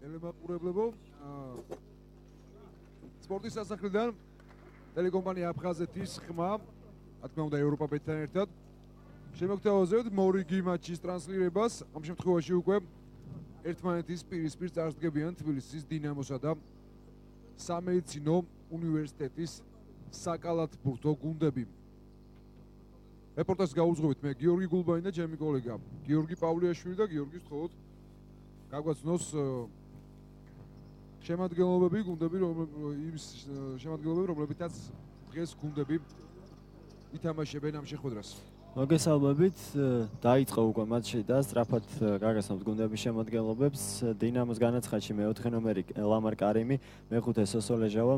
ელემენტურებლებო სპორტის სასახლიდან ტელეკომპანია აფხაზეთის ხმა რა თქმა უნდა ევროპა-ბეტთან ერთად შემოგთავაზებთ მორიგი მატჩის ტრანსლირებას ამ შემთხვევაში უკვე ერთმანეთის პირისპირ წარსდგებიან თბილისის დინამოსა და სამედიცინო უნივერსიტეტის საკალათბურთო გუნდები რეპორტაჟს გაუძღვებით მე გიორგი გულბანი და ჩემი კოლეგა გიორგი პავლიაშვილი და გიორგი სთხოვოთ გაგვაცნოს შემადგენლობები გუნდები რომლებითაც დღეს გუნდები ითამაშებენ ამ შეხვედრას მოგესალმებით დაიწყო უკვე მატჩი და სწრაფად გაგაცნობთ გუნდების შემადგენლობებს დინამოს განაცხადში მე-4 ნომერი ლამარ კარიმი მე-5 სოსოლე ჟავა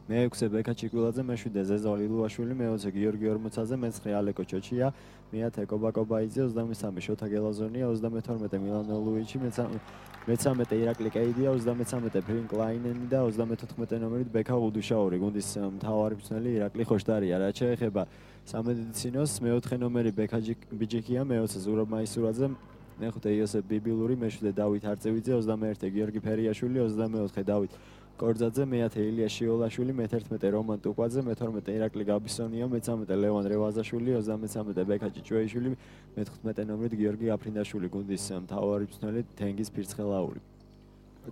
მე-6 ბექა ჩიკვილაძე მე-7 ზეზა ლილუაშვილი მე-20 გიორგი ორმოცაძე მე-9 ალეკო ჩოჩია მე-10 კობა კობაიძე 23 შოთა გელაზონია 32 მილანო ლუიჩი მე-13 ირაკლი კეიდია 33 ფრინკ ლაინენი და 34 ნომერით ბექა უდუშაური გუნდის მთავარი მწვრთნელი ირაკლი ხოშტარია რაც შეეხება სამედიცინოს მე-4 ნომერი ბექა ბიჯიკია მე-20 ზურაბ მაისურაძე მე-5 იოსებ ბიბილური მე-7 დავით არწევიძე 21 გიორგი ფერიაშვილი 24 დავით კორძაძე მე-10 ილია შიოლაშვილი მე-11 რომან ტუკვაძე მე-12 ირაკლი გაბისონია მე-13 ლევან რევაზაშვილი 33 ბექა ჭიჭვეიშვილი მე-15 ნომრით გიორგი აფრინდაშვილი გუნდის მთავარი მწვრთნელი თენგიზ ფირცხელაური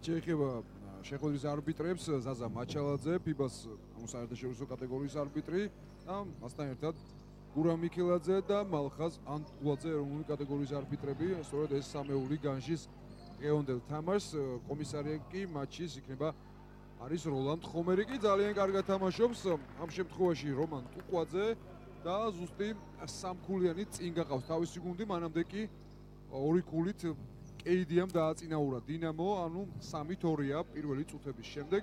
შეეხება შეხვედრის არბიტრებს ზაზა მაჩალაძე ფიბას საერთაშორისო კატეგორიის არბიტრი და მასთან ერთად გურა მიქელაძე და მალხაზ ანტულაძე ეროვნული კატეგორიის არბიტრები სწორედ ეს სამეული განშის დღევანდელ თამაშს კომისარი კი მატჩის იქნება არის როლანდ ხომერი კი ძალიან კარგად თამაშობს ამ შემთხვევაში რომან ტუკვაძე და ზუსტი სამქულიანი წინ გaqავს თავისი გუნდი მანამდე კი ორი ქულით კეიდიამ დააწინაურა დინამო ანუ 3-2-ია პირველი წუთების შემდეგ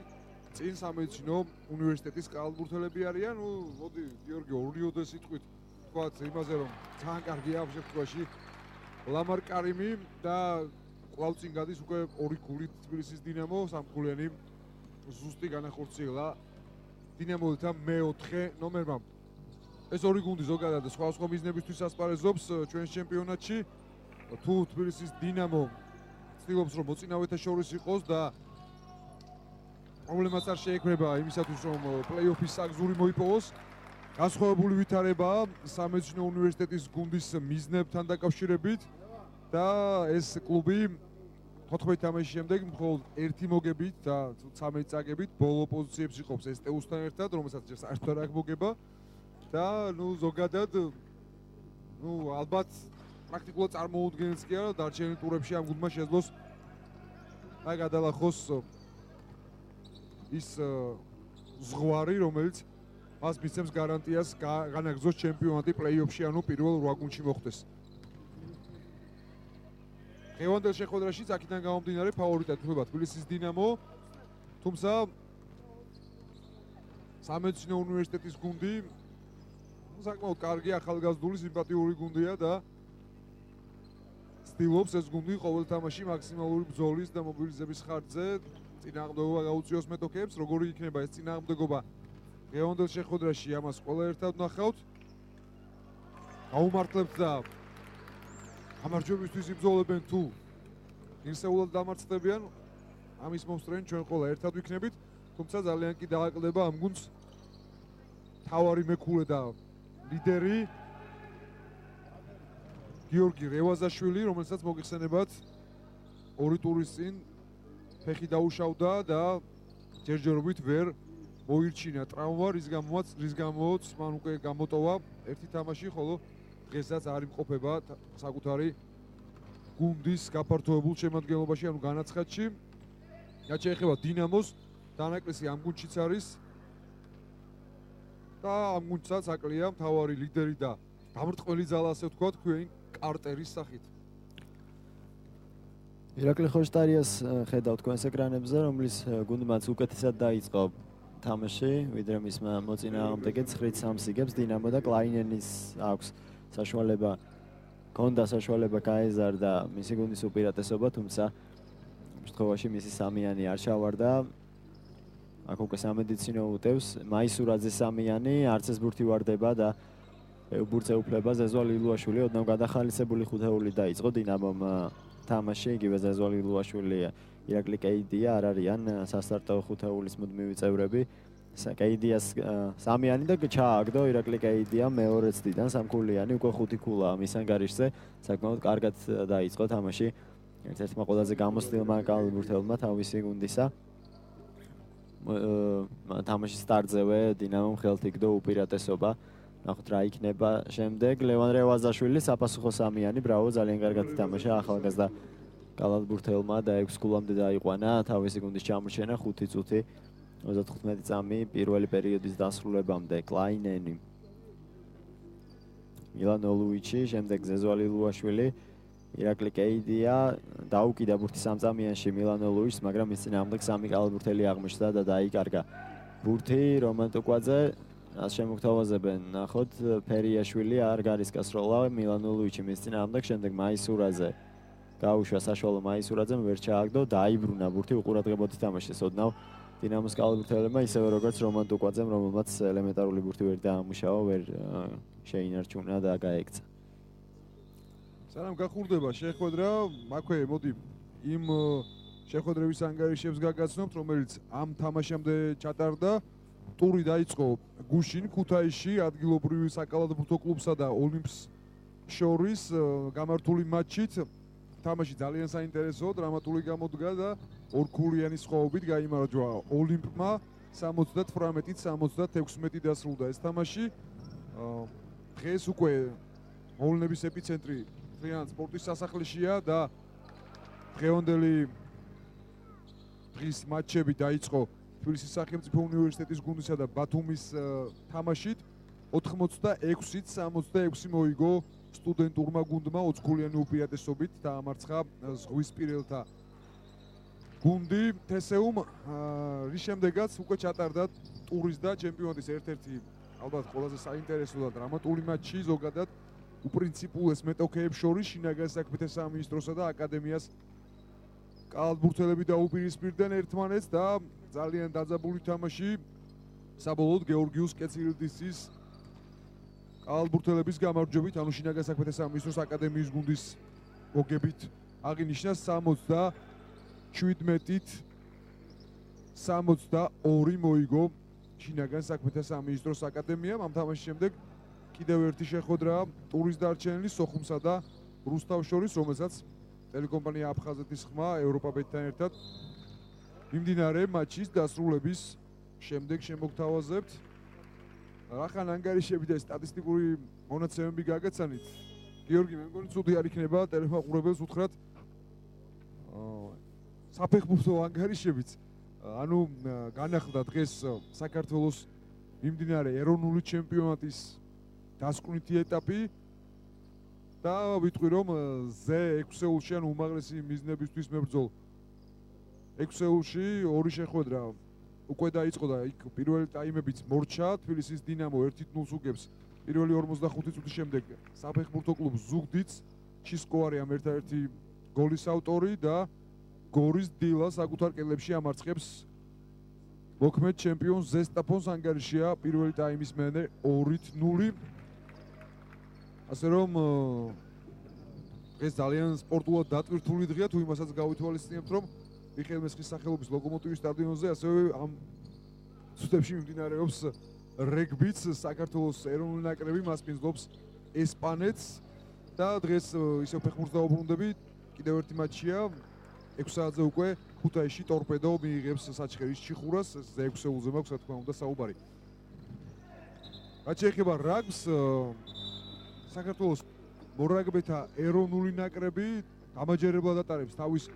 წინ სამედიცინო უნივერსიტეტის კალათბურთელები არიან ნუ მოდი გიორგი ორიოდე სიტყვით თქვათ იმაზე რომ ძალიან კარგია ამ შემთხვევაში ლამარ კარიმი და კვლავ წინ გადის უკვე ორი ქულით თბილისის დინამო სამქულიანი ზუსტი განახორციელა დინამოელთა მე-4 ნომერმა ეს ორი გუნდი ზოგადად სხვა მიზნებისთვის ასპარეზობს ჩვენს ჩემპიონატში თუ თბილისის დინამო ცდილობს რომ მოწინავეთა შორის იყოს და პრობლემას არ შეექმნება იმისათვის რომ პლეი-ოფის საგზური მოიპოვოს განსხვავებული ვითარებაა სამედიცინო უნივერსიტეტის გუნდის მიზნებთან დაკავშირებით და ეს კლუბი 14 თამაშის შემდეგ მხოლოდ ერთი მოგებით და 13 წაგებით ბოლო პოზიციებში იყოფს STU-სთან ერთად, რომელსაც საერთოდ არ აქვს მოგება და ნუ ზოგადად ნუ ალბათ პრაქტიკულად წარმოუდგენელს კი არა დარჩენილ ტურებში ამ გუნდმა შეძლოს აი გადალახოს ის ზღვარი, რომელიც მას მისცემს გარანტიას განაგრძოს ჩემპიონატი პლეი-ოფში, ანუ პირველ 8 გუნდში მოხვდეს. დღევანდელ შეხვედრაში აქედან გამომდინარე ფავორიტად ითვლება თბილისის დინამო, თუმცა სამედიცინო უნივერსიტეტის გუნდი საკმაოდ კარგი ახალგაზრდული სიმპათიური გუნდია და ცდილობს ეს გუნდი ყოველ თამაში მაქსიმალური ბრძოლის და მობილიზების ხარჯზე წინააღმდეგობა გაუწიოს მეტოქეებს, როგორი იქნება ეს წინააღმდეგობა დღევანდელ შეხვედრაში ამას ყველა ერთად ვნახავთ. გაუმართლებთ და გამარჯვებისთვის იბრძოლებენ თუ ინსეულად დამარცხდებიან, ამის მომსწრენ ჩვენ ყველა ერთად ვიქნებით, თუმცა ძალიან კი დააკლდება ამ გუნდს თავარი მეკულე და ლიდერი გიორგი რევაზაშვილი, რომელსაც მოგიხსენებათ ორი ტურის წინ ფეხი დაუშავდა და ჯერჯერობით ვერ მოირჩინა ტრავმა, რის გამოც მან უკვე გამოტოვა ერთი თამაში, ხოლო დღესაც არ იმყოფება საკუთარი გუნდის გაფართოებულ შემადგენლობაში, ანუ განაცხადში. რაც შეეხება დინამოს, დანაკლისი ამ გუნდშიც არის და ამ გუნდსაც აკლია მთავარი ლიდერი და დამრტყველი ძალა, ასე ვთქვათ, ქვიენ კარტერის სახით. ირაკლი ხოშტარიას ხედავთ თქვენს ეკრანებზე, რომლის გუნდმაც უკეთესად დაიწყო თამაში, ვიდრე მისმა მოწინააღმდეგე 9-3 იგებს დინამო და კლაინენის აქვს საშუალება, ჰქონდა საშუალება გაეზარდა მისი გუნდის უპირატესობა, თუმცა შემთხვევაში მისი სამიანი არ ჩავარდა. აქ უკვე სამედიცინო უტევს მაისურაძის სამიანი, არც ეს ბურთი ვარდება და ბურთზე უფლება ზეზვალ ილუაშვილი ოდნავ გადახალისებული ხუთეული დაიწყო დინამომ თამაში, იგივე ზეზვალ ილუაშვილი, ირაკლი კეიდია არ არიან სასტარტო ხუთეულის მუდმივი წევრები. კეიდიას სამიანი და ჩააგდო ირაკლი კეიდია მეორე ცდიდან სამქულიანი, უკვე 5 ქულა მის ანგარიშზე, საკმაოდ კარგად დაიწყო თამაში. ერთ-ერთმა ყველაზე გამოცდილმა კალბურთელმა თავისი გუნდისა. თამაშის სტარტზევე დინამომ ხელთ იგდო უპირატესობა. ნახოთ რა იქნება შემდეგ. ლევან რევაზაშვილი საფასუხო სამიანი, ბრავო, ძალიან კარგად ითამაშა ახალგაზრდა კალბურთელმა და 6 ქულამდე დაიყვანა თავისი გუნდის ჩამორჩენა 5 წუთი 35 წამი პირველი პერიოდის დასრულებამდე. კლაინენი, მილანოლუიჩი, შემდეგ ზეზვალი ლუაშვილი, ირაკლი კეიდია დაუკიდა ბურთი სამწამიანში მილანოლუიჩს, მაგრამ მის წინააღმდეგ 3 კალბურთელი აღმოჩნდა და დაიკარგა ბურთი. რომან ტუკვაძე ას შემოგთავაზებენ, ნახოთ, ფერიაშვილი არ გარისკას როლა მილანოლუიჩი მის წინააღმდეგ, შემდეგ მაისურაძე გაუშვა საშუალო მაისურაძემ, ვერ ჩააგდო, დაიბრუნა ბურთი, უყურადღებოდი თამაშის ოდნავ დინამოს კალბურთელებმა, ისევე როგორც რომან ტუკვაძემ, რომელმაც ელემენტარული ბურთი ვერ დაამუშავა, ვერ შეინარჩუნა და გაექცა. სანამ გახურდება შეხვედრა, მაქვე მოდი იმ შეხვედრების ანგარიშებს გაგაცნობთ, რომელიც ამ თამაშამდე ჩატარდა. ტური დაიწყო გუშინ ქუთაისში ადგილობრივი საკალათბურთო კლუბსა და ოლიმპს შორის გამართული მატჩით. თამაში ძალიან საინტერესო, დრამატული გამოდგა და ორქულიანი სხვაობით გაიმარჯვა ოლიმპმა 78-76 დასრულდა ეს თამაში. დღეს უკვე მოვლენების ეპიცენტრი ძალიან სპორტის სასახლეშია და დღევანდელი დღის მატჩები დაიწყო თბილისის სახელმწიფო უნივერსიტეტის გუნდისა და ბათუმის თამაშით. 86-66 მოიგო სტუდენტურმა გუნდმა 20 ქულიანი უპირატესობით დაამარცხა ზღვისპირელთა გუნდი. თესეუმ რის შემდეგაც უკვე ჩატარდა ტურის და ჩემპიონატის ერთ-ერთი ალბათ ყველაზე საინტერესო და დრამატული მატჩი ზოგადად უპრინციპულეს მეტოქეებს შორის შინაგან საქმეთა სამინისტროსა და აკადემიას კალათბურთელები დაუპირისპირდნენ ერთმანეთს და ძალიან დაძაბული თამაში საბოლოოდ გეორგიუს კეცილდისის კალათბურთელების გამარჯვებით, ანუ შინაგან საქმეთა სამინისტროს აკადემიის გუნდის მოგებით აღინიშნა 77-62 მოიგო შინაგან საქმეთა სამინისტროს აკადემიამ. ამ თამაშის შემდეგ კიდევ ერთი შეხვედრა ტურის დარჩენილი სოხუმსა და რუსთავს შორის, რომელსაც ტელეკომპანია აფხაზეთის ხმა ევროპაბეტთან ერთად მიმდინარე მატჩის დასრულების შემდეგ შემოგთავაზებთ. რახან ანგარიშები და სტატისტიკური მონაცემები გაგაცანით, გიორგი, მე მგონი ცუდი არ იქნება ტელეფონყურებელს უთხრათ საფეხბურთო ანგარიშებიც. ანუ განახლდა დღეს საქართველოს მიმდინარე ეროვნული ჩემპიონატის დასკვნითი ეტაპი და ვიტყვი რომ Z6-ში ანუ უმაღლესი მიზნებისთვის მებრძოლ 6-ში ორი შეხვედრა უკვე დაიწყო და იქ პირველი ტაიმებიც მორჩა. თბილისის დინამო 1-0 უგებს პირველი 45 წუთის შემდეგ საფეხბურთო კლუბ ზუგდიდს, ჩისკოარიამ ერთ-ერთი გოლის ავტორი და გორის დილა საკუთარ კედლებში ამარცხებს მოქმედ ჩემპიონს ზესტაფონს. ანგარიშია პირველი ტაიმის მერე 2-0. ასე რომ ეს ძალიან სპორტულად დატვირთული დღეა, თუ იმასაც გავითვალისწინებთ, რომ მიხეილ მესხის სახელობის ლოკომოტივის სტადიონზე ასევე ამ წუთებში მიმდინარეობს რეგბიც. საქართველოს ეროვნული ნაკრები მასპინძლობს ესპანეთს და დღეს ისევ ფეხბურთს დაუბრუნდები. კიდევ ერთი მატჩია 6 საათზე უკვე ქუთაისში ტორპედო მიიღებს საჩხერის ჩიხურას, 6-ზე მაქვს რა თქმა უნდა საუბარი. რაც შეეხება რაგბს, საქართველოს მორაგბეთა ეროვნული ნაკრები დამაჯერებლად ატარებს თავის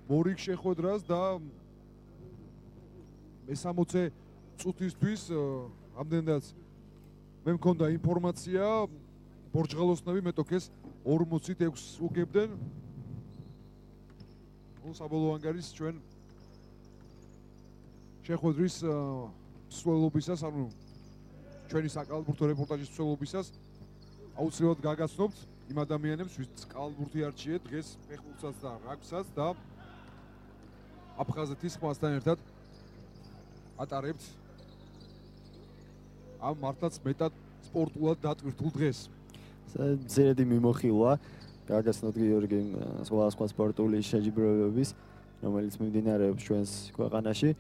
მორიგ შეხვედრას და მე-60 წუთისთვის ამდენადაც მე მქონდა ინფორმაცია, ბორჯღალოსნები მეტოქეს 40-ით 6 უგებდნენ. საბოლოო ანგარის ჩვენ შეხვედრის მსვლელობისას, ანუ ჩვენი საკალათბურთო რეპორტაჟის მსვლელობისას აუცილებლად გაგაცნობთ იმ ადამიანებს, ვინც კალათბურთი არჩიეთ დღეს ფეხბურთსაც და რაგბსაც და აფხაზეთის ხმასთან ერთად ატარებთ ამ მართლაც მეტად სპორტულად დატვირთულ დღეს. ზედი მიმოხილვა გაგაცნობთ გიორგი სხვა სპორტული შეჯიბრებების, რომელიც მიმდინარეობს ჩვენს ქვეყანაში.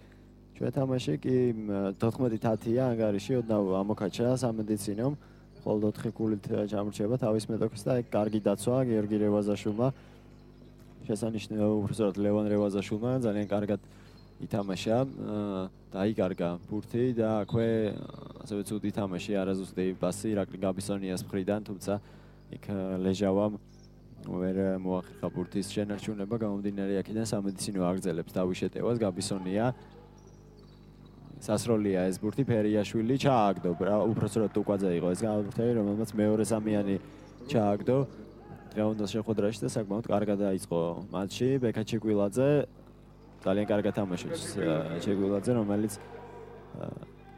ჩვენ თამაში კი 14-10-ია ანგარიში ოდნავ ამოქაჩა სამედიცინომ, მხოლოდ 4 გულით ჩამორჩება თავის მეტოქის და ეგ კარგი დაცვა გიორგი რევაზაშვილმა. შესანიშნავად უბრალოდ ლევან რევაზაშვილმა ძალიან კარგად ითამაშა, დაიკარგა ბურთი და აქვე ასევე ცუდი თამაში არაზუსტი პასი ირაკლი გაბისონიას მხრიდან, თუმცა იქ ლეჟავამ ვერ მოახერხა ბურთის შენარჩუნება, გამომდინარე აქედან სამედიცინო აგრძელებს თავის შეტევას. გაბისონია სასროლია ეს ბურთი, ფერიაშვილი ჩააგდო, უბრალოდ ტუკვაძე იყო ეს გამბურთელი, რომელმაც მეორე სამიანი ჩააგდო დღევანდელ შეხვედრაში და საკმაოდ კარგად დაიწყო მატჩი. ბექა ჩიკვილაძე ძალიან კარგად თამაშობს ჩიკვილაძე, რომელიც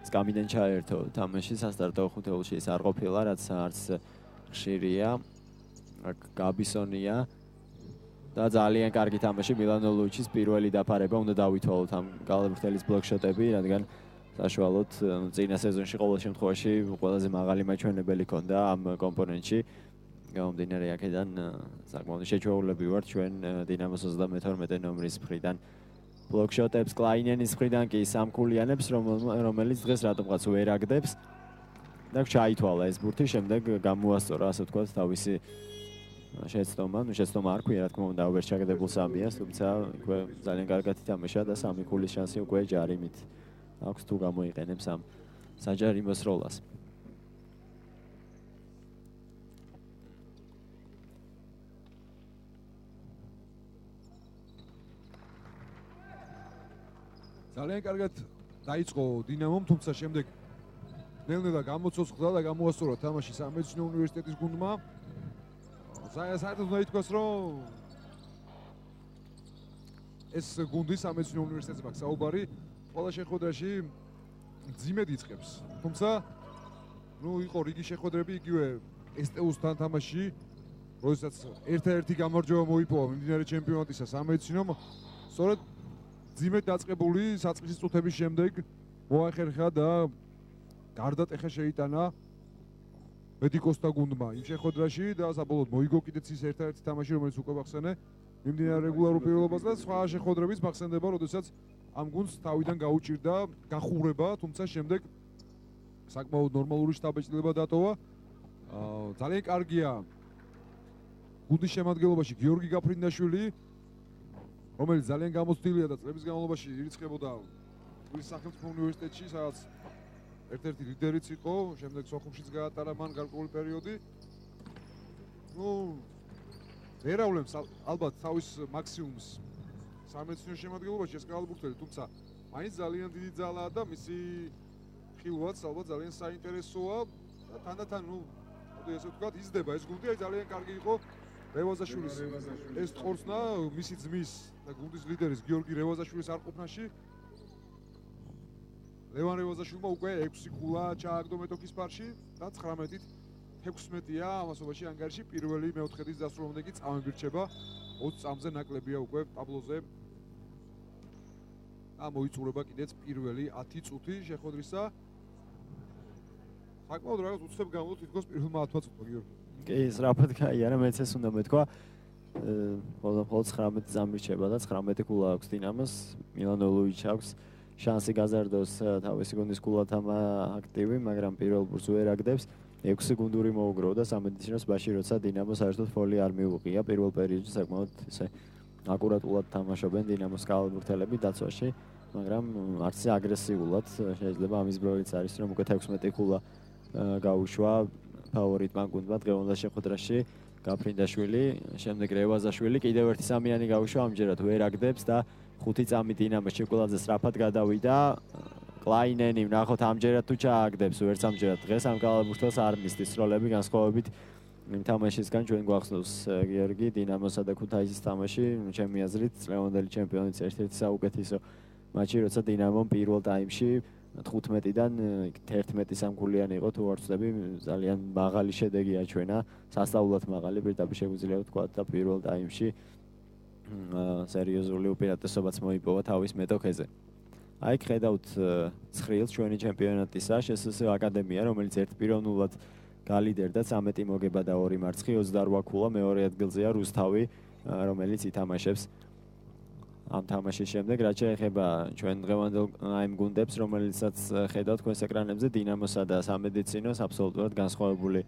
სკამიდან ჩაერთო თამაში სასტარტო ხუთეულში ის არ ყოფილა, რაც არც ხშირია. გაბისონია და ძალიან კარგი თამაში მილანოლოვიჩის პირველი დაფარება უნდა დავითვალოთ ამ გალათბურთელის ბლოკშოტები, რადგან საშუალოდ წინა სეზონში ყოველ შემთხვევაში ყველაზე მაღალი მაჩვენებელი ჰქონდა ამ კომპონენტში. გამომდინარე აქედან საკმაოდ შეჩვეულები ვართ ჩვენ დინამოს 32 ნომრის მხრიდან. ბლოკშოტებს კლაინენის მხრიდან კი სამქულიანებს, რომელიც დღეს რატომღაც ვერ აგდებს. და ჩაითვალა ეს ბურთი, შემდეგ გამოასწორა, ასე ვთქვათ, თავისი შეცდომა, შეცდომა არ ქვია, რა თქმა უნდა, ვერ ჩაგდებულ სამიას, თუმცა უკვე ძალიან კარგად ითამაშა და 3 ქულის შანსი უკვე ჯარიმით აქვს თუ გამოიყენებს ამ საჯარიმო სროლას. ძალიან კარგად დაიწყო დინამომ, თუმცა შემდეგ ნელ-ნელა გამოცოცხლა და გამოასწორა თამაში სამედიცინო უნივერსიტეტის გუნდმა. საერთოდ უნდა ითქვას, რომ ეს გუნდი სამედიცინო უნივერსიტეტზე მაქვს საუბარი, ყველა შეხვედრაში ძიმედ იწყებს. თუმცა, იყო რიგი შეხვედრები იგივე STU-სთან თამაში, როდესაც ერთ-ერთი გამარჯვება მოიპოვა მიმდინარე ჩემპიონატისა სამედიცინომ, სწორედ ძიმედ დაწყებული საწყისის წუთების შემდეგ მოახერხა და გარდატეხა შეიტანა მედიკოსთა გუნდმა იმ შეხვედრაში და საბოლოოდ მოიგო კიდეც ის ერთ-ერთი თამაში, რომელიც უკვე მახსენე მიმდინარე რეგულარულ პირველობას და სხვა შეხვედრებიც მახსენდება, როდესაც ამ გუნდს თავიდან გაუჭირდა გახურება, თუმცა შემდეგ საკმაოდ ნორმალური შტაბეჭდილება დატოვა. ძალიან კარგია გუნდის შემადგენლობაში გიორგი გაფრინდაშვილი, რომელიც ძალიან გამოცდილია და წლების განმავლობაში ირიცხებოდა სახელმწიფო უნივერსიტეტში, სადაც ერთ-ერთი ლიდერიც იყო, შემდეგ სოხუმშიც გაატარა მან გარკვეული პერიოდი. ვერავლებს ალბათ თავის მაქსიმუმს სამედიცინო შემადგენლობაში ეს კალათბურთელი, თუმცა მაინც ძალიან დიდი ძალაა და მისი ხილვაც ალბათ ძალიან საინტერესოა და თანდათან, ესე ვთქვათ, იზრდება ეს გუნდი, ძალიან კარგი იყო რევაზაშვილის ეს ხორცნა, მისი ძმის და გუნდის ლიდერის გიორგი რევაზაშვილის არყოფნაში. ლევან რევაზაშვილმა უკვე 6 ქულა ჩააგდო მეტოქის ფარში და 19-ით 16-ია ამასობაში ანგარიში, პირველი მეოთხედის დასრულამდე კი წამებირჩება, 20 წამზე ნაკლებია უკვე ტაბლოზე. და მოიწურება კიდეც პირველი 10 წუთი შეხვედრისა. საკმაოდ რაღაც უცებ გამოვთ თითქოს პირველმა 10 წუთმა გიორგი. კი, სწრაფად გაიარა, მეც ეს უნდა მეთქვა. მხოლოდ 19 წამირჩება და 19 ქულა აქვს დინამოს, მილანოლოვიჩ აქვს შანსი გაზარდოს თავისი გუნდის ქულათამა აქტივი, მაგრამ პირველ ბურთს ვერ აგდებს. 6 გუნდური მოუგროვდა სამედიცინოს ბაში, როცა დინამო საერთოდ ფოლი არ მიუღია პირველ პერიოდში საკმაოდ ესე აკურატულად თამაშობენ დინამოს კალათბურთელები დაცვაში, მაგრამ არც აგრესიულად შეიძლება ამის პრობლემაც არის, რომ უკვე 16 ქულა გაუშვა ფავორიტმა გუნდმა დღევანდელ შეხვედრაში. გაფრინდაშვილი, შემდეგ რევაზაშვილი, კიდევ ერთი სამიანი გაუშვა, ამჯერად ვერ აგდებს და 5 წამი დინამოს ჩიკულაძე სწრაფად გადავიდა. კლაინენი ვნახოთ ამჯერად თუ ჩააგდებს, ვერც ამჯერად დღეს ამ კალათბურთელს არ მისდის როლები განსხვავებით იმ თამაშისგან ჩვენ გვახსოვს გიორგი დინამოსა და ქუთაისის თამაში, ჩემი აზრით წლევანდელი ჩემპიონის ერთ-ერთი საუკეთესო მატჩი, როცა დინამომ პირველ ტაიმში 15-დან 11 სამქულიანი იყო თუ არ ვცდები, ძალიან მაღალი შედეგი აჩვენა, სასწაულად მაღალი, პირდაპირ შეგვიძლია ვთქვა და პირველ ტაიმში სერიოზული უპირატესობაც მოიპოვა თავის მეტოქეზე. აი ხედავთ ცხრილს ჩვენი ჩემპიონატისა შესაძლოა აკადემია, რომელიც ერთპიროვნულად გალიდერდა 13 მოგება და 2 მარცხი 28 ქულა, მეორე ადგილზეა რუსთავი, რომელიც ითამაშებს ამ თამაშის შემდეგ, რაც შეეხება ჩვენ დღევანდელ აიმ გუნდებს, რომელიცაც ხედავთ თქვენს ეკრანებზე, დინამოსა და სამედიცინოს აბსოლუტურად განსხვავებული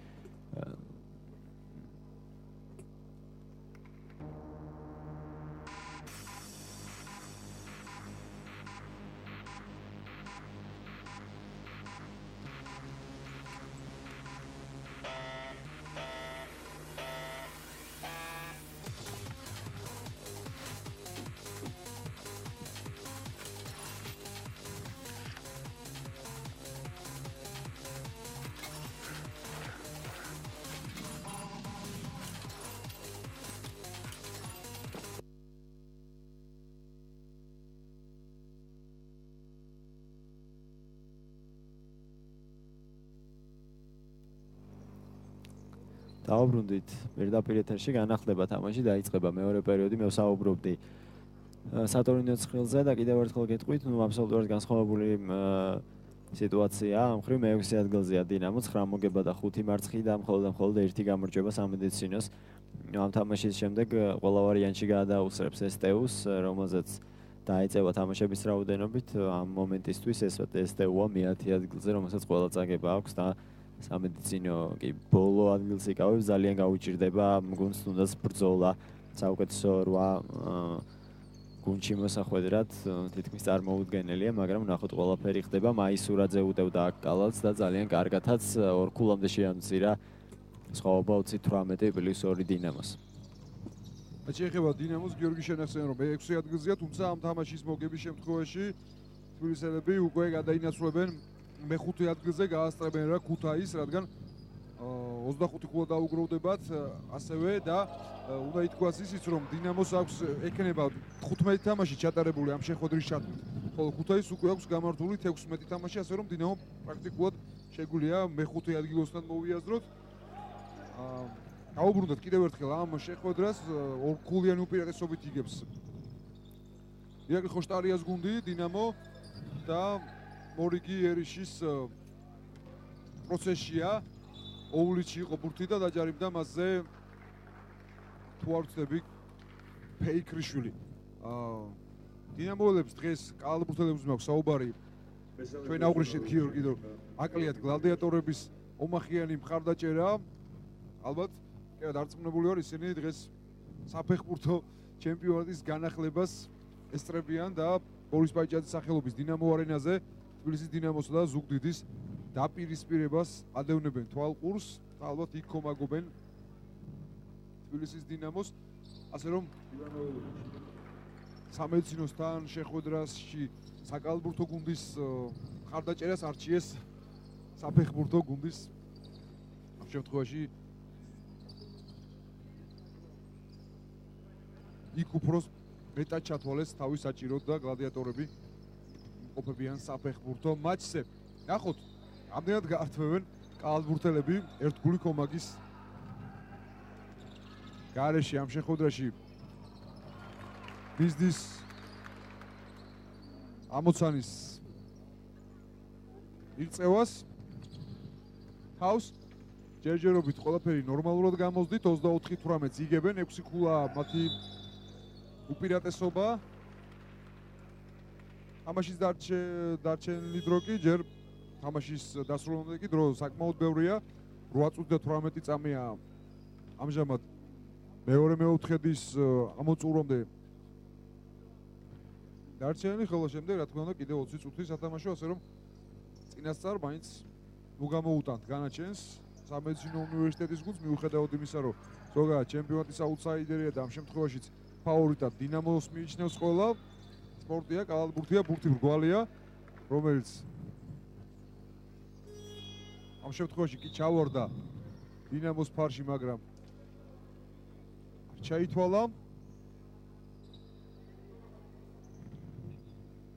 დაუბრუნდით პირდაპირ ეთერში განახლება თამაში დაიწყება მეორე პერიოდი მე ვსაუბრობდი სატურნიო ცხრილზე და კიდევ ერთხელ გეტყვით აბსოლუტურად განსხვავებული სიტუაცია ამ ხრივ მე-6 ადგილზეა დინამო 9 მოგება და 5 მარცხი და მხოლოდ ერთი გამარჯვება სამედიცინოს ამ თამაშის შემდეგ ყველა ვარიანტში გადაუსრებს STU-ს რომელზეც დაეწევა თამაშების რაოდენობით ამ მომენტისთვის ეს STU-ა მე-10 ადგილზე რომელსაც ყველა წაგება აქვს და სამედიცინო კი ბოლო ადგილს იკავებს ძალიან გაუჭირდება გუნდს თუნდაც ბრძოლა საუკეთესო 8 გუნდში მოსახვედრად თითქმის წარმოუდგენელია მაგრამ ნახოთ ყველაფერი ხდება მაისურაძე უტევდა აქ კალათს და ძალიან კარგათაც 2 ქულამდე შეამცირა სხვაობა 28+2 დინამოს შეეხება დინამოს გიორგი შენახსენე რომ მე-6 ადგილზეა თუმცა ამ თამაშის მოგების შემთხვევაში თბილისელები უკვე გადაინაცვლებენ მე-5 ადგილზე გაასწრებენ რა ქუთაისს, რადგან 25 ქულა დაუგროვდებათ ასევე და უნდა ითქვას ისიც, რომ დინამოს აქვს ექნება 15 თამაში ჩატარებული ამ შეხვედრის ჩათვლით, ხოლო ქუთაისს უკვე აქვს გამართული 16 თამაში, ასე რომ დინამო პრაქტიკულად შეგვიძლია მე-5 ადგილოსთან მოვიაზროთ. გაუბრუნდეთ კიდევ ერთხელ ამ შეხვედრას 2 ქულიანი უპირატესობით იგებს. ირაკლი ხოშტარიას გუნდი დინამო და მორიგი ერიშის პროცესია ოულიჩი იყო ბურთი და დაჯარიმდა მასზე თუ არ ვცდები ფეიქრიშვილი. დინამოელებს დღეს კალათბურთელებს მაქვს საუბარი ჩვენ აუღრიშეთ გიორგი რომ აკლიათ გლადიატორების ომახიანი მხარდაჭერა ალბათ კიდევ დარწმუნებული ვარ ისინი დღეს საფეხბურთო ჩემპიონატის განახლებას ესწრებიან და ბორის პაიჭაძის სახელობის დინამო არენაზე თბილისის დინამოსა და ზუგდიდის დაპირისპირებას ადევნებენ თვალყურს და ალბათ იქ კომაგობენ თბილისის დინამოს ასე რომ სამედიცინოსთან შეხვედრაში საკალათბურთო გუნდის მხარდაჭერას არჩიეს საფეხბურთო გუნდის ამ შემთხვევაში იქ უფრო მეტად ჩათვალეს თავის საჭიროდ და გლადიატორები ყოფებიან საფეხბურთო მატჩზე. ნახოთ, ამდენად გაართმევენ კალათბურთელები ერთგული კომაგის გარეშე ამ შეხვედრაში ბიზნეს ამოცანის ირწევას თავს ჯერჯერობით ყველაფერი ნორმალურად გამოსდით 24-18 იგებენ 6 ქულა მათი უპირატესობა თამაშის დარჩენილი დრო კი ჯერ თამაშის დასრულამდე კი დრო საკმაოდ ბევრია 8 წუთი და 18 წამია ამჟამად მეორე მეოთხედის ამოწურვამდე დარჩენილი ხოლო შემდეგ რა თქმა უნდა კიდევ 20 წუთი სათამაშო, ასე რომ წინასწარ მაინც ნუ გამოუტანთ განაჩენს სამედიცინო უნივერსიტეტის გუნდს მიუხედავად იმისა, რომ ზოგადად ჩემპიონატის აუტსაიდერია და ამ შემთხვევაშიც ფავორიტად დინამოს მიიჩნევს ყველა. სპორტია, კალათბურთია, ბურთი ბრგვალია, რომელიც ამ შემთხვევაში კი ჩავარდა დინამოს ფარში, მაგრამ ჩაითვალა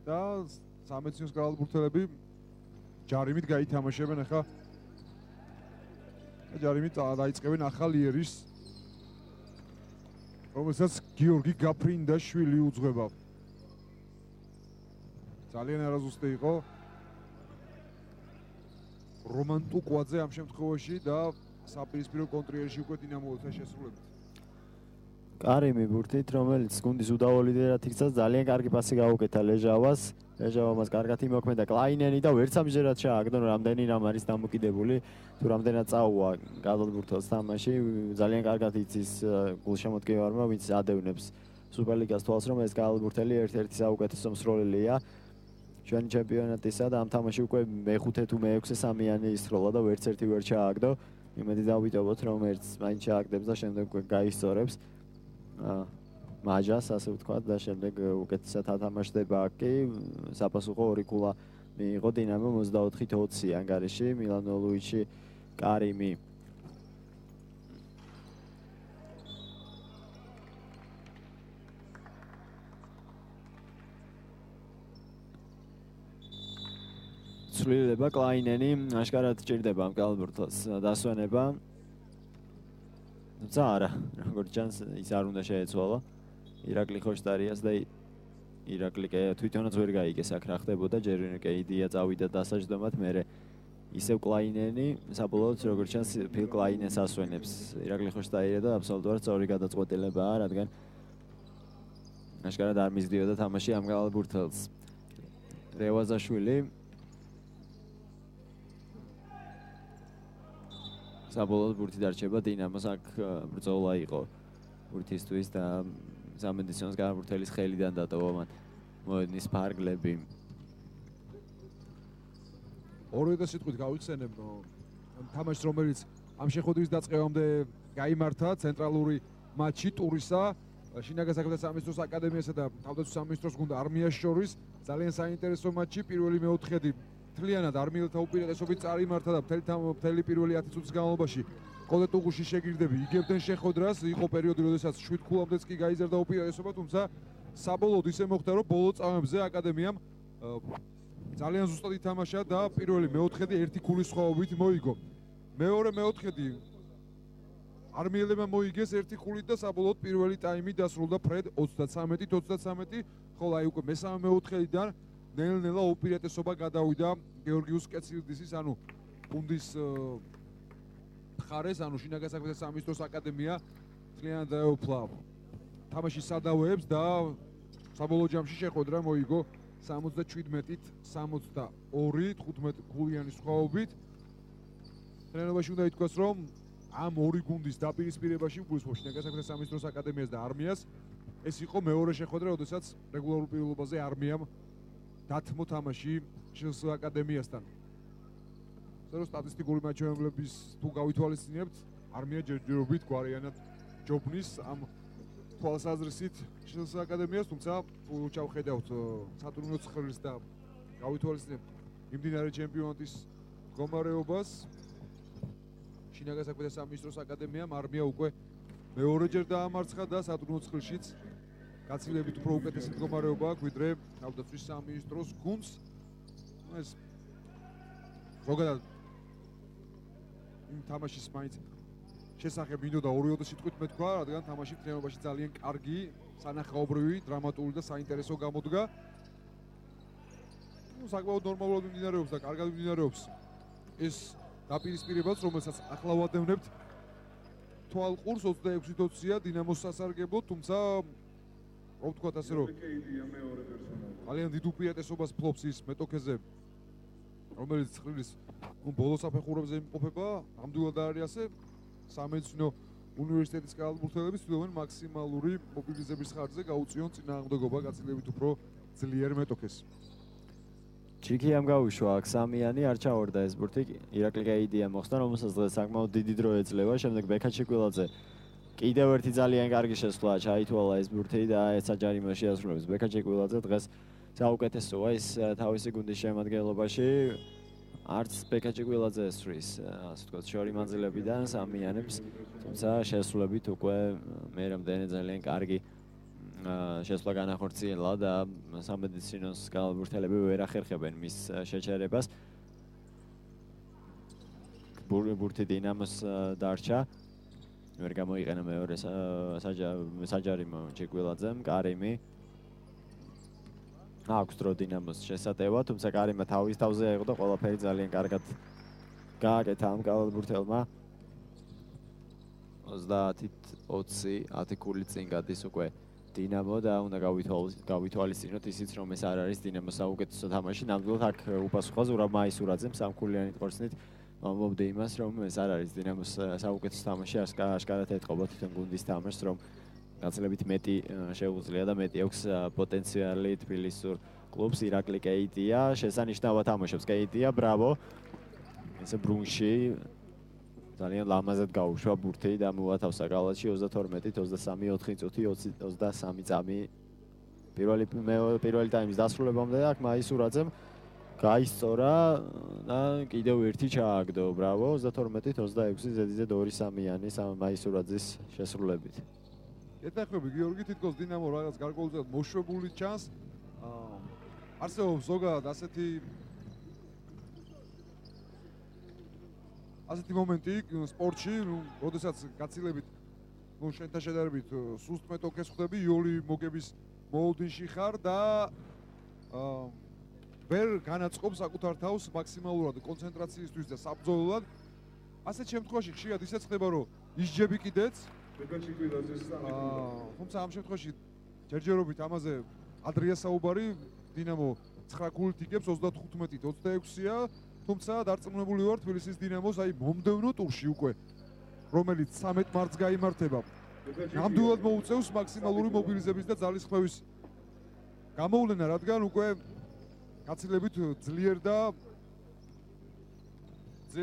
და სამედიცინოს კალათბურთელები ჯარიმით გაითამაშებენ ახლა. ჯარიმით დაიწყებენ ახალ იერის, რომელსაც გიორგი გაფრინდაშვილი უძღვება. ძალიან არაზუსტი იყო რომან ტუკვაძე ამ შემთხვევაში და საპირისპირო კონტრიერში უკვე დინამოელთა შესრულებით. კარიმი ბურთით, რომელიც გუნდის უდავო ლიდერად იქცა, ძალიან კარგი პასი გაუკეთა ლეჟავას. ლეჟავა მას კარგად იმოქმედა კლაინენი და ვერც ამჯერად ჩააგდო, რამდენი რამ არის დამოკიდებული, თუ რამდენად წაუვა კალათბურთელს თამაში. ძალიან კარგად იცის გულშემატკივარმა, ვინც ადევნებს სუპერლიგას თვალს, რომ ეს კალათბურთელი ერთ-ერთი საუკეთესო მსროლელია ჩვენი ჩემპიონატისა და ამ თამაში უკვე მეხუთე თუ მეექვსე სამიანი ისროლა და ვერც ერთი ვერ ჩააგდო. იმედი დავიტოვოთ, რომ ერთს მაინც ჩააგდებს და შემდეგ გაისწორებს მაჯას, ასე ვთქვათ, და შემდეგ უკეთესად ათამაშდება კი. საპასუხო ორი ქულა მიიღო დინამო 24-20 ანგარიში, მილანოლუიჩი, კარიმი. ცვლილება კლაინენი აშკარად ჭირდება ამ კალათბურთელს დასვენება. თუმცა არა, როგორც ჩანს, ის არ უნდა შეეცვალა ირაკლი ხოშტარიას და ირაკლი თვითონაც ვერ გაიგეს აქ რა ხდებოდა, ჯერ იდეა წავიდა დასაჯდომად, მერე ისევ კლაინენი საბოლოოდ როგორც ჩანს ფილ კლაინენს ასვენებს ირაკლი ხოშტარია და აბსოლუტურად სწორი გადაწყვეტილებაა, რადგან აშკარად არ მისდიოდა თამაში ამ კალათბურთელს. რევაზაშვილი საბოლოოდ ბურთი დარჩება დინამოს, აქ ბრძოლა იყო ბურთისთვის და სამედიცინოს კალათბურთელის ხელიდან დატოვა მან მოედნის ფარგლები. ორივე და სიტყვით გავიხსენებ თამაშს, რომელიც ამ შეხვედრის დაწყებამდე გაიმართა ცენტრალური მატჩი ტურისა შინაგან საქმეთა სამინისტროს აკადემიასა და თავდაცვის სამინისტროს გუნდ არმიას შორის. ძალიან საინტერესო მატჩი, პირველი მეოთხედი მთლიანად არმიელთა უპირატესობით წარიმართა და მთელი პირველი 10 წუთის განმავლობაში ყოლეტუღუში შეგირდები იგებდნენ შეხვედრას. იყო პერიოდი, როდესაც 7 ქულამდეც კი გაიზარდა უპირატესობა, თუმცა საბოლოოდ ისე მოხდა, რომ ბოლო წამებზე აკადემიამ ძალიან ზუსტად ითამაშა და პირველი მეოთხედი 1 ქულის სხვაობით მოიგო. მეორე მეოთხედი არმიელებმა მოიგეს 1 ქულით და საბოლოოდ პირველი ტაიმი დასრულდა ფრედ 33-23, ხოლო აი უკვე მესამე მეოთხედიდან ნელ-ნელა უპირატესობა გადავიდა გეორგიუს კეცილდისის, ანუ გუნდის მხარეს, ანუ შინაგან საქმეთა სამინისტროს აკადემია მთლიანად დაეუფლა თამაშის სადავეებს და საბოლოო ჯამში შეხვედრა მოიგო 77-ით 62, 15 ქულიანი სხვაობით. ტრენერობაში უნდა ითქვას, რომ ამ ორი გუნდის დაპირისპირებაში, გულისხმობს შინაგან საქმეთა სამინისტროს აკადემიას და არმიას, ეს იყო მეორე შეხვედრა, როდესაც რეგულარულ პირველობაზე არმიამ დათმო თამაში შილს აკადემიასთან. ზერო სტატისტიკური მაჩვენებლების თუ გავითვალისწინებთ, არმია ჯერჯერობით გვარიანად ჯობნის ამ თვალსაზრისით შილს აკადემიას, თუმცა თუ ჩავხედავთ სატურნო ცხრილს და გავითვალისწინებთ იმდინარე ჩემპიონატის მდგომარეობას, შინაგან საქმეთა სამინისტროს აკადემიამ არმია უკვე მეორეჯერ დაამარცხა და სატურნო ცხრილშიც გაცილებით უფრო უკეთესი მდგომარეობა აქვს ვიდრე თავდაცვის სამინისტროს გუნდს. ეს ზოგადად იმ თამაშის მაინც შესახებ მინდოდა ორივე სიტყვით მეთქვა, რადგან თამაში მთლიანობაში ძალიან კარგი, სანახაობრივი, დრამატული და საინტერესო გამოდგა. საკმაოდ ნორმალურად მიმდინარეობს და კარგად მიმდინარეობს ეს დაპირისპირებაც, რომელსაც ახლა ვადევნებთ თვალყურს 26-20-ია დინამოს სასარგებლოდ, თუმცა რა ვთქვათ ასე, რომ ძალიან დიდ უპირატესობას ფლობს ის მეტოქეზე, რომელიც ცხრილის ბოლო საფეხურებზე იმყოფება. ნამდვილად არის ასე, სამედიცინო უნივერსიტეტის კალათბურთელები ცდილობენ მაქსიმალური მობილიზების ხარჯზე გაუწიონ წინააღმდეგობა გაცილებით უფრო ძლიერ მეტოქეს. ჩიქიამ გაუშვა აქ სამიანი, არ ჩაორდა ეს ბურთი. ირაკლი გაიდია მოხსნა, რომელსაც დღეს საკმაოდ დიდი დრო ეძლევა. შემდეგ ბექა ჩიკვილაძე კიდევ ერთი ძალიან კარგი შესვლა ჩაითვალა ეს ბურთი და ეს საჯარიმო შეასრულებს. ბექა ჩიკვილაძე დღეს საუკეთესოა ის თავისი გუნდის შემადგენლობაში. არც ბექა ჩიკვილაძე ესვრის, ასე ვთქვათ, შორი მანძილებიდან სამიანებს, თუმცა შესრულებით უკვე მე რამდენი ძალიან კარგი შესვლა განახორციელა და სამედიცინოს განალბურთელები ვერ ახერხებენ მის შეჩერებას. ბურთი დინამოს დარჩა. ვერ გამოიყენა მეორე საჯარიმო ჩიკვილაძემ, კარიმი. აქვს დრო დინამოს შესატევა, თუმცა კარიმა თავის თავზე აიღო და ყველაფერი ძალიან კარგად გააკეთა ამ განალბურთელმა. 30-20 10 ქულით წინ გადის უკვე დინამო და უნდა გავითვალისწინოთ ისიც რომ ეს არ არის დინამოს საუკეთესო თამაში. ნამდვილად აქ უპასუხა ზურაბ მაისურაძემ სამქულიანი ხორცნით მომდე იმას რომ ეს არ არის დინამოს საუკეთესო თამაში, აშკარად ეთყობა თვითონ გუნდის თამაშს, რომ გაცილებით მეტი შეუძლია და მეტი აქვს პოტენციალი თბილისურ კლუბს. ირაკლი კეიტია შესანიშნავად თამაშობს. კეიტია, ბრავო. ესე ბრუნში ძალიან ლამაზად გაუშვა ბურთი და მოათავსა გალათში 32-23 წუთი 23 წამი პირველი ტაიმის დასრულებამდე აქ მაისურაძემ გაისწორა და კიდევ ერთი ჩააგდო. ბრავო 32-26 ზედიზედ 2-3-იანი მაისურაძის შესრულებით. ეთანხმები გიორგი, თითქოს დინამო რაღაც გარკვეულწილად მოშვებული ჩანს. არსებობს ზოგადად ასეთი მომენტი სპორტში, როდესაც გაცილებით შენთან შედარებით სუსტ მეტოქეს ხვდები, იოლი მოგების მოლოდინში ხარ და ვერ განაწყობს საკუთარ თავს მაქსიმალურად კონცენტრაციისთვის და საბრძოლოდ. ასეთ შემთხვევაში ხშირად ისეც ხდება, რომ ისჯები კიდეც. თუმცა ამ შემთხვევაში ჯერჯერობით ამაზე ადრეა საუბარი. დინამო 9 ქულით იგებს 35-26-ია. თუმცა დარწმუნებული ვარ თბილისის დინამოს აი მომდევნო ტურში უკვე, რომელიც 13 მარტს გაიმართება, ნამდვილად მოუწევს მაქსიმალური მობილიზების და ძალისხმევის გამოვლენა, რადგან უკვე გაცილებით ძლიერ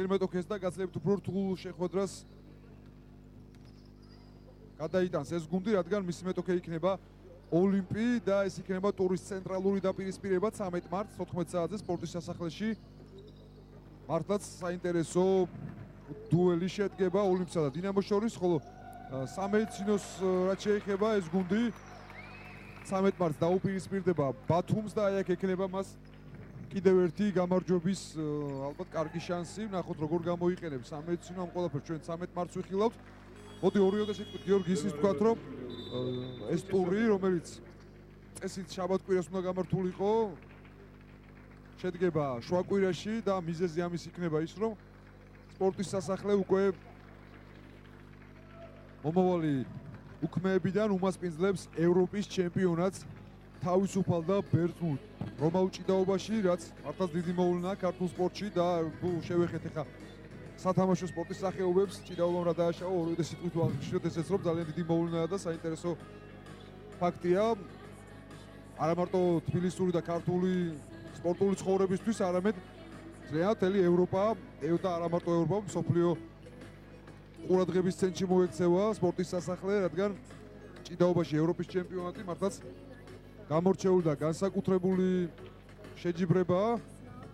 მეტოქეს და გაცილებით უფრო რთულ შეხვედრას გადაიტანს ეს გუნდი, რადგან მისი მეტოქე იქნება ოლიმპი და ეს იქნება ტურის ცენტრალური დაპირისპირება 13 მარტს 14 საათზე სპორტის სასახლეში. მართლაც საინტერესო დუელი შედგება ოლიმპსა და დინამოს შორის, ხოლო სამედიცინოს რაც შეეხება ეს გუნდი 13 მარტს დაუპირისპირდება ბათუმს და აი აქ ექნება მას კიდევ ერთი გამარჯვების ალბათ კარგი შანსი. ნახოთ როგორ გამოიყენებს სამედიცინო ამ ყველაფერს. ჩვენ 13 მარტს ვიხილავთ. მოდი ორივე შევხვდით გიორგი ისიც თქვათ, რომ ეს ტური, რომელიც წესით შაბათ-კვირას უნდა გამართულიყო, შედგება შუაკვირაში და მიზეზი ამის იქნება ის, რომ სპორტის სასახლე უკვე მომავალი უქმეებიდან უმასპინძლებს ევროპის ჩემპიონატს თავისუფალ და ბერძნულ რომაულ ჭიდაობაში, რაც მართლაც დიდი მოვლენაა ქართულ სპორტში და თუ შევეხეთ ახლა სათამაშო სპორტის სახეობებს, ჭიდაობამ რა დააშავა ორივე სიტყვით ვამშვიდობთ ესეც, რომ ძალიან დიდი მოვლენაა და საინტერესო ფაქტია. არა მარტო თბილისური და ქართული სპორტული ცხოვრებისთვის, არამედ ძალიან მთელი ევროპა და არა მარტო ევროპა, მსოფლიო ყურადღების ცენტრში მოექცევა სპორტის სასახლე, რადგან ჭიდაობაში ევროპის ჩემპიონატი მართლაც გამორჩეული და განსაკუთრებული შეჯიბრებაა.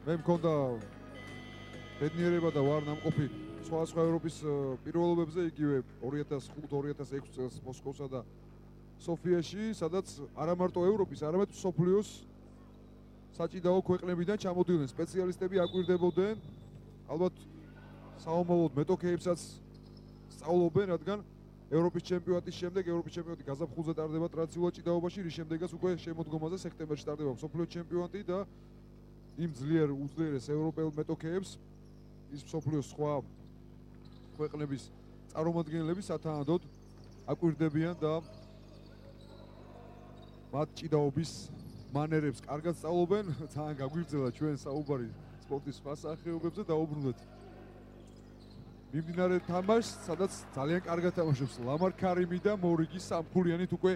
მე მქონდა ბედნიერება და ვარ ნამყოფი სხვა ევროპის პირველობებზე, იგივე 2005-2006 წელს მოსკოვსა და სოფიაში, სადაც არა მარტო ევროპის, არამედ მსოფლიოს საჭიდაო ქვეყნებიდან ჩამოდიოდნენ სპეციალისტები, აკვირდებოდნენ. ალბათ საომავლოდ მეტოქეებსაც სწავლობენ, რადგან ევროპის ჩემპიონატის შემდეგ ევროპის ჩემპიონატი გაზაფხულზე ტარდება ტრადიციულად ჭიდაობაში, რის შემდეგაც უკვე შემოდგომაზე სექტემბერში ტარდება მსოფლიო ჩემპიონატი და იმ უძლიერეს ევროპელ მეტოქეებს ის მსოფლიოს სხვა ქვეყნების წარმომადგენლები სათანადოდ აკვირდებიან და მათ ჭიდაობის მანერებს კარგად სწავლობენ. ძალიან გაგვიგრძელა ჩვენ საუბარი სპორტის სხვა სახეობებზე, დაუბრუნდეთ მიმდინარე თამაშს, სადაც ძალიან კარგად თამაშობს ლამარ კარიმი და მორიგი სამქულიანით უკვე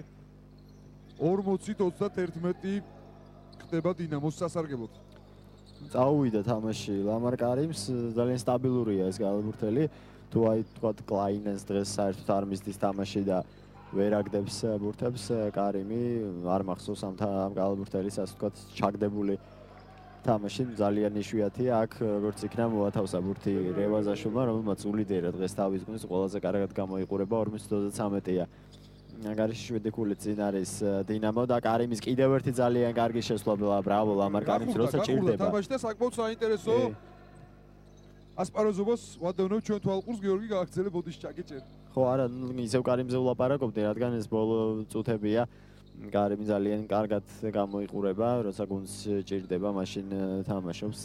40-31 ხდება დინამოს სასარგებლოდ. წაუვიდა თამაში ლამარ კარიმს, ძალიან სტაბილურია ეს გალბურთელი. თუ აი თქვა კლაინეს დღეს საერთოდ არ მისდის თამაში და ვერ აგდებს ბურთებს, კარიმი არ მახსოვს ამ გალბურთელის ასე ვთქვათ ჩაგდებული თამაში ძალიან იშვიათია. აქ როგორც იქნა მოათავსა ბურთი რევაზაშვილმა, რომელმაც ულიდერა დღეს თავის გუნდს ყველაზე კარგად გამოიყურება 43-ია. გარეშე 7 ქულით წინ არის დინამო და კარიმის კიდევ ერთი ძალიან კარგი შესვლა. ბრავო ლამარ კარიმს, როცა ჭირდება. თამაში და საკმაოდ საინტერესო ასპარეზობას ვადევნებ ჩვენ თვალყურს გიორგი გააგრძელე ბოდიში ჩაკიჭერ. ხო არა, ისევ კარიმზე ვლაპარაკობდი, რადგან ეს ბოლო წუთებია. კარიმი ძალიან კარგად გამოიყურება, როცა გუნდს ჭირდება, მაშინ თამაშობს,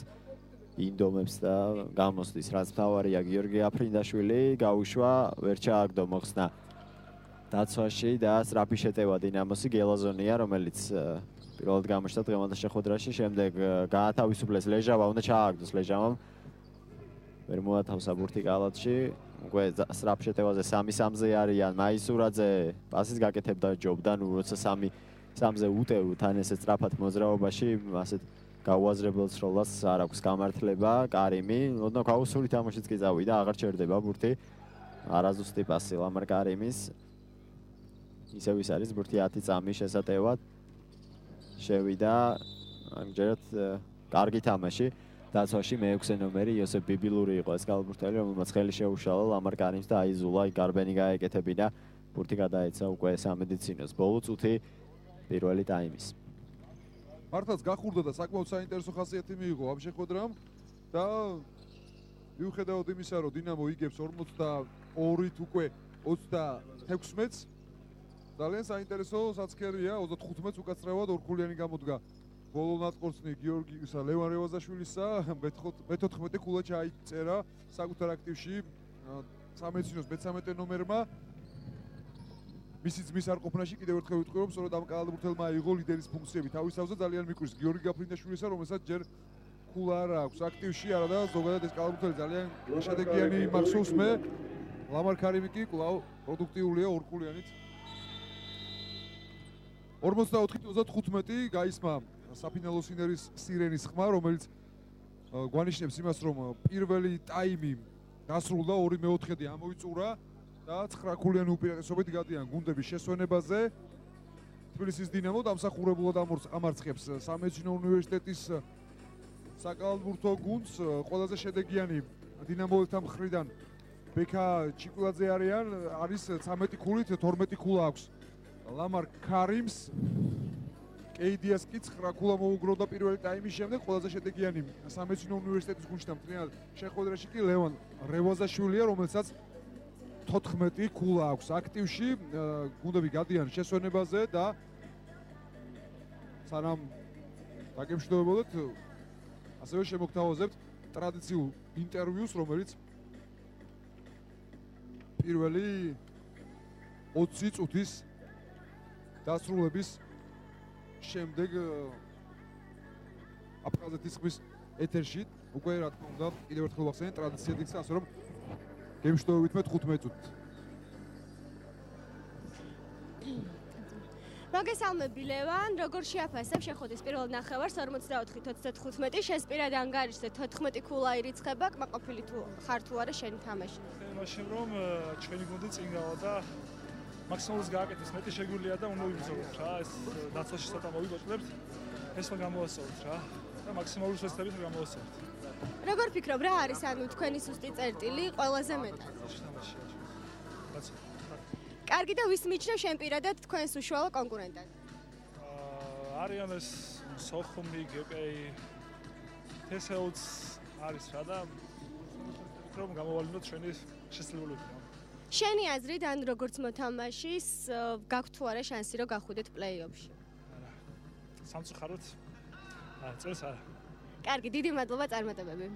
ინდომებს და გამოსდის. რაც მთავარია, გიორგი აფრინდაშვილი გაუშვა, ვერ ჩააგდო მოხსნა დაცვაში და სწრაფი შეტევა დინამოსი გელაზონია, რომელიც პირველად გამოჩნდა დღევანდელ შეხვედრაში, შემდეგ გაათავისუფლეს ლეჟავა, უნდა ჩააგდოს ლეჟავამ. ვერ მოათავსა ბურთი კალათში. უკვე სწრაფ შეტევაზე 3-3-ზე არიან მაისურაძე, პასის გაკეთებდა ჯობდა, ნუ როცა 3-3-ზე უტევ თან ესე სწრაფად მოძრაობაში, ასეთ გაუაზრებელ სროლას არ აქვს გამართლება. კარიმი, ოდნავ გაუსული თამაშიც კი წავიდა, აღარ ჩერდება ბურთი. არაზუსტი პასი ლამარ კარიმის. ისევ ის არის ბურთი 10 წამი შესატევად. შევიდა, ამჯერად კარგი თამაში. დაცვაში მე-6 ნომერი იოსებ ბიბილური იყო ეს გალბურთელი, რომელმაც ხელი შეუშალა ლამარ კარიმს და აიზულა, გარბენი გაეკეთებინა, ბურთი გადაეცა უკვე სამედიცინოს. ბოლო წუთი პირველი ტაიმის. მართლაც გახურდა და საკმაოდ საინტერესო ხასიათი მიიღო ამ შეხვედრამ და მიუხედავად იმისა, რომ დინამო იგებს 42-ით უკვე 36-ს, ძალიან საინტერესო საცქერია, 35-ს უკაცრავად ორქულიანი გამოდგა. ბოლო ნატყორცნი გიორგისა ლევან რევაზაშვილისა მე-14 ქულა ჩაიწერა საკუთარ აქტივში სამედიცინოს მე-13 ნომერმა. მისი ძმის არყოფნაში კიდევ ერთხელ ვიტყვი, რომ სწორედ ამ გალბურთელმა აიღო ლიდერის ფუნქციები თავის თავზე. ძალიან მიკვირს გიორგი გაფრინდაშვილისა, რომელსაც ჯერ ქულა არ აქვს აქტივში, არადა ზოგადად ეს გალბურთელი ძალიან შედეგიანი მახსოვს მე. ლამარ კარიმი კი კვლავ პროდუქტიულია ორქულიანით. 44-35 გაისმა საფინალო სირენის ხმა, რომელიც გვანიშნებს იმას, რომ პირველი ტაიმი დასრულდა 2/4 ამოიწურა და 9 ქულიანი უპირატესობით გადიან გუნდების შესვენებაზე. თბილისის დინამო დამსახურებულად ამარცხებს სამედიცინო უნივერსიტეტის საკალათბურთო გუნდს. ყველაზე შედეგიანი დინამოელთა მხრიდან ბექა ჩიკულაძე არის 13 ქულით, 12 ქულა აქვს ლამარ კარიმს. კეიდიას კი 9 ქულა მოუგროვდა პირველი ტაიმის შემდეგ. ყველაზე შედეგიანი სამედიცინო უნივერსიტეტის გუნდში და მთლიანად შეხვედრაში კი ლევან რევაზაშვილია, რომელსაც 14 ქულა აქვს აქტივში. გუნდები გადიან შესვენებაზე და სანამ დაგემშვიდობებოდეთ, ასევე შემოგთავაზებთ ტრადიციულ ინტერვიუს, რომელიც პირველი 20 წუთის დასრულების შემდეგ აფხაზეთის ხმის ეთერში უკვე რა თქმა უნდა კიდევ ერთხელ ვახსენე ტრადიციად იქცა, ასე რომ გემშვიდობებით მე 15 წუთით. მოგესალმები ლევან, როგორ შეაფასებ შეხვედრის პირველ ნახევარს 44-35 შენს პირად ანგარიშზე 14 ქულა ირიცხება, კმაყოფილი თუ ხარ თუ არა შენი თამაში? მაშინ რომ ჩვენი გუნდი წინ გავა და მაქსიმალურს გააკეთეს, მეტი შეგვიძლია და უნდა ვიბრძოლოთ რა, ეს დაცვაში ცოტა მოვიბოჭლებთ, ესმა გამოვასწოროთ რა და მაქსიმალურს ვეცდებით რომ გამოვასწოროთ. როგორ ფიქრობ, რა არის ანუ თქვენი სუსტი წერტილი ყველაზე მეტად? კარგი და ვის მიჩნევ შენ პირადად თქვენს უშუალო კონკურენტად? არიან ეს სოხუმი, გპი, თესეუც არის რა და ვფიქრობ გამოვალინოთ ჩვენი შესაძლებლობები. შენი აზრით ან როგორც მოთამაშის გაქვთ თუ არა შანსი რომ გახვიდეთ პლეი-ოფში? არა. სამწუხაროდ წელს არა. კარგი, დიდი მადლობა წარმატებები.